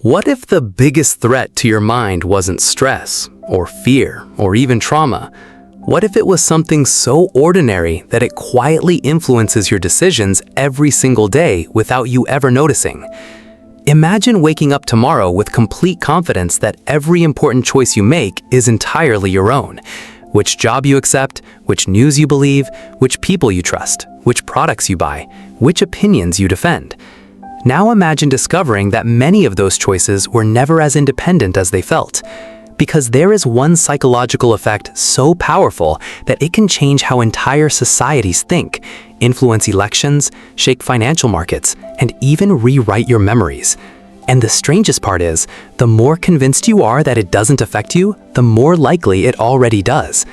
What if the biggest threat to your mind wasn't stress, or fear, or even trauma? What if it was something so ordinary that it quietly influences your decisions every single day without you ever noticing? Imagine waking up tomorrow with complete confidence that every important choice you make is entirely your own. Which job you accept, which news you believe, which people you trust, which products you buy, which opinions you defend. Now imagine discovering that many of those choices were never as independent as they felt. Because there is one psychological effect so powerful that it can change how entire societies think, influence elections, shake financial markets, and even rewrite your memories. And the strangest part is, the more convinced you are that it doesn't affect you, the more likely it already does.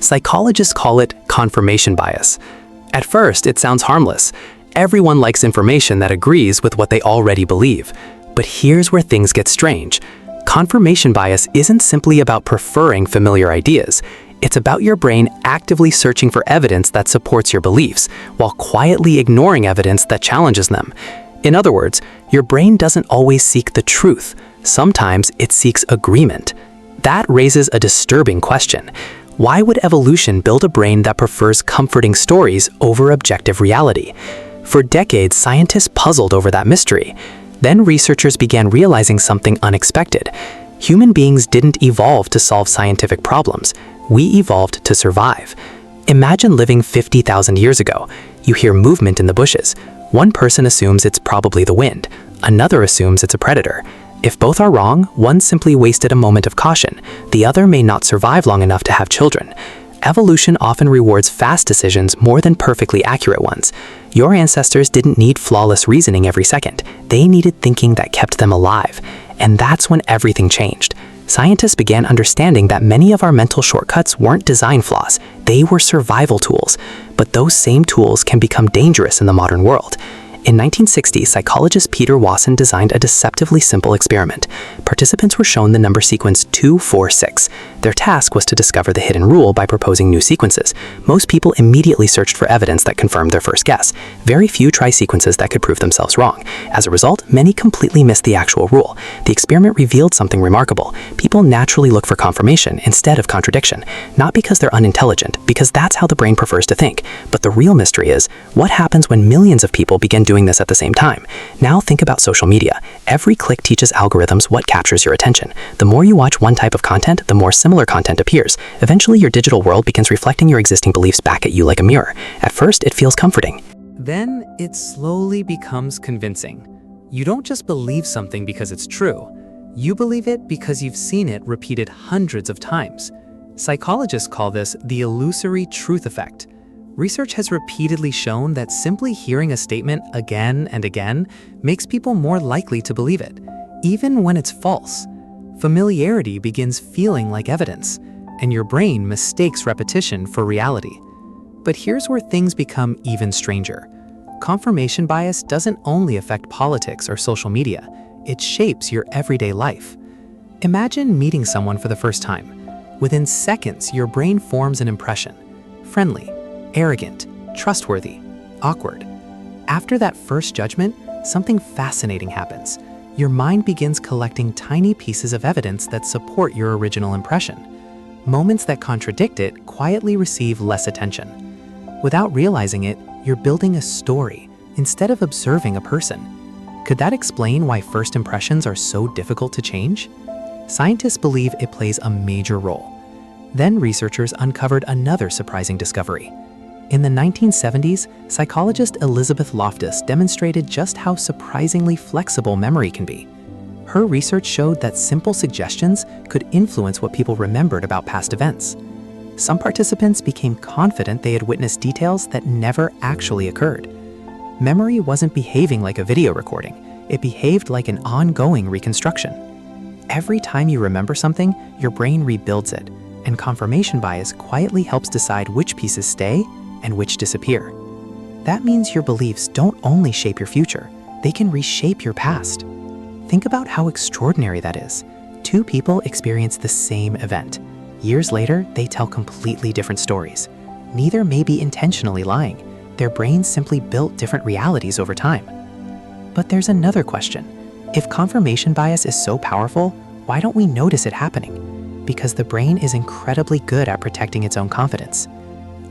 Psychologists call it confirmation bias. At first, it sounds harmless. Everyone likes information that agrees with what they already believe. But here's where things get strange. Confirmation bias isn't simply about preferring familiar ideas. It's about your brain actively searching for evidence that supports your beliefs, while quietly ignoring evidence that challenges them. In other words, your brain doesn't always seek the truth. Sometimes it seeks agreement. That raises a disturbing question. Why would evolution build a brain that prefers comforting stories over objective reality? For decades, scientists puzzled over that mystery. Then researchers began realizing something unexpected. Human beings didn't evolve to solve scientific problems. We evolved to survive. Imagine living 50,000 years ago. You hear movement in the bushes. One person assumes it's probably the wind. Another assumes it's a predator. If both are wrong, one simply wasted a moment of caution. The other may not survive long enough to have children. Evolution often rewards fast decisions more than perfectly accurate ones. Your ancestors didn't need flawless reasoning every second. They needed thinking that kept them alive. And that's when everything changed. Scientists began understanding that many of our mental shortcuts weren't design flaws. They were survival tools. But those same tools can become dangerous in the modern world. In 1960, psychologist Peter Wason designed a deceptively simple experiment. Participants were shown the number sequence 246. Their task was to discover the hidden rule by proposing new sequences. Most people immediately searched for evidence that confirmed their first guess. Very few tried sequences that could prove themselves wrong. As a result, many completely missed the actual rule. The experiment revealed something remarkable. People naturally look for confirmation instead of contradiction. Not because they're unintelligent, because that's how the brain prefers to think. But the real mystery is, what happens when millions of people begin doing this at the same time? Now think about social media. Every click teaches algorithms what captures your attention. The more you watch one type of content, the more similar content appears. Eventually, your digital world begins reflecting your existing beliefs back at you like a mirror. At first, it feels comforting. Then it slowly becomes convincing. You don't just believe something because it's true. You believe it because you've seen it repeated hundreds of times. Psychologists call this the illusory truth effect. Research has repeatedly shown that simply hearing a statement again and again makes people more likely to believe it, even when it's false. Familiarity begins feeling like evidence, and your brain mistakes repetition for reality. But here's where things become even stranger. Confirmation bias doesn't only affect politics or social media, it shapes your everyday life. Imagine meeting someone for the first time. Within seconds, your brain forms an impression: friendly, arrogant, trustworthy, awkward. After that first judgment, something fascinating happens. Your mind begins collecting tiny pieces of evidence that support your original impression. Moments that contradict it quietly receive less attention. Without realizing it, you're building a story instead of observing a person. Could that explain why first impressions are so difficult to change? Scientists believe it plays a major role. Then researchers uncovered another surprising discovery. In the 1970s, psychologist Elizabeth Loftus demonstrated just how surprisingly flexible memory can be. Her research showed that simple suggestions could influence what people remembered about past events. Some participants became confident they had witnessed details that never actually occurred. Memory wasn't behaving like a video recording. It behaved like an ongoing reconstruction. Every time you remember something, your brain rebuilds it, and confirmation bias quietly helps decide which pieces stay and which disappear. That means your beliefs don't only shape your future, they can reshape your past. Think about how extraordinary that is. Two people experience the same event. Years later, they tell completely different stories. Neither may be intentionally lying. Their brains simply built different realities over time. But there's another question. If confirmation bias is so powerful, why don't we notice it happening? Because the brain is incredibly good at protecting its own confidence.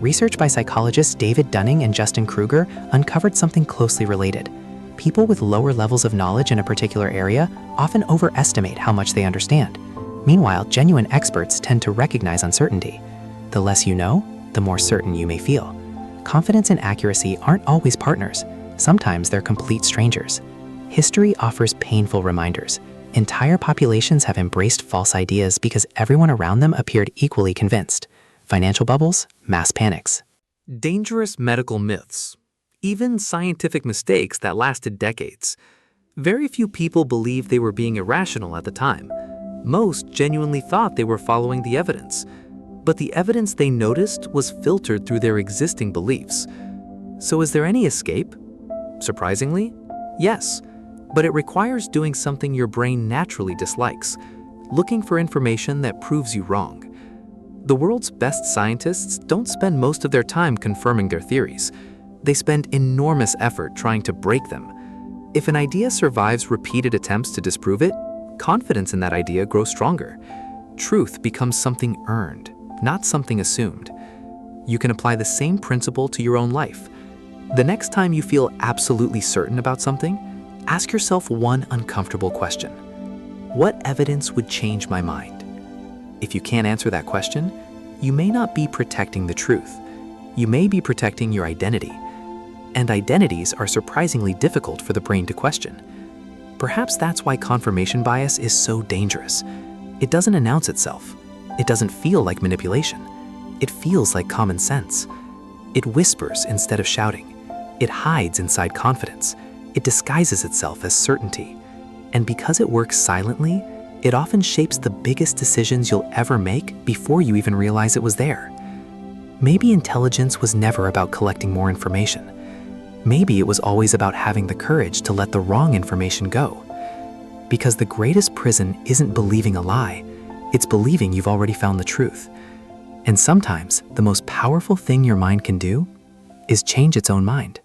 Research by psychologists David Dunning and Justin Kruger uncovered something closely related. People with lower levels of knowledge in a particular area often overestimate how much they understand. Meanwhile, genuine experts tend to recognize uncertainty. The less you know, the more certain you may feel. Confidence and accuracy aren't always partners. Sometimes they're complete strangers. History offers painful reminders. Entire populations have embraced false ideas because everyone around them appeared equally convinced. Financial bubbles, mass panics. Dangerous medical myths. Even scientific mistakes that lasted decades. Very few people believed they were being irrational at the time. Most genuinely thought they were following the evidence. But the evidence they noticed was filtered through their existing beliefs. So is there any escape? Surprisingly, yes. But it requires doing something your brain naturally dislikes, looking for information that proves you wrong. The world's best scientists don't spend most of their time confirming their theories. They spend enormous effort trying to break them. If an idea survives repeated attempts to disprove it, confidence in that idea grows stronger. Truth becomes something earned, not something assumed. You can apply the same principle to your own life. The next time you feel absolutely certain about something, ask yourself one uncomfortable question. What evidence would change my mind? If you can't answer that question, you may not be protecting the truth. You may be protecting your identity. And identities are surprisingly difficult for the brain to question. Perhaps that's why confirmation bias is so dangerous. It doesn't announce itself. It doesn't feel like manipulation. It feels like common sense. It whispers instead of shouting. It hides inside confidence. It disguises itself as certainty. And because it works silently, it often shapes the biggest decisions you'll ever make before you even realize it was there. Maybe intelligence was never about collecting more information. Maybe it was always about having the courage to let the wrong information go. Because the greatest prison isn't believing a lie, it's believing you've already found the truth. And sometimes the most powerful thing your mind can do is change its own mind.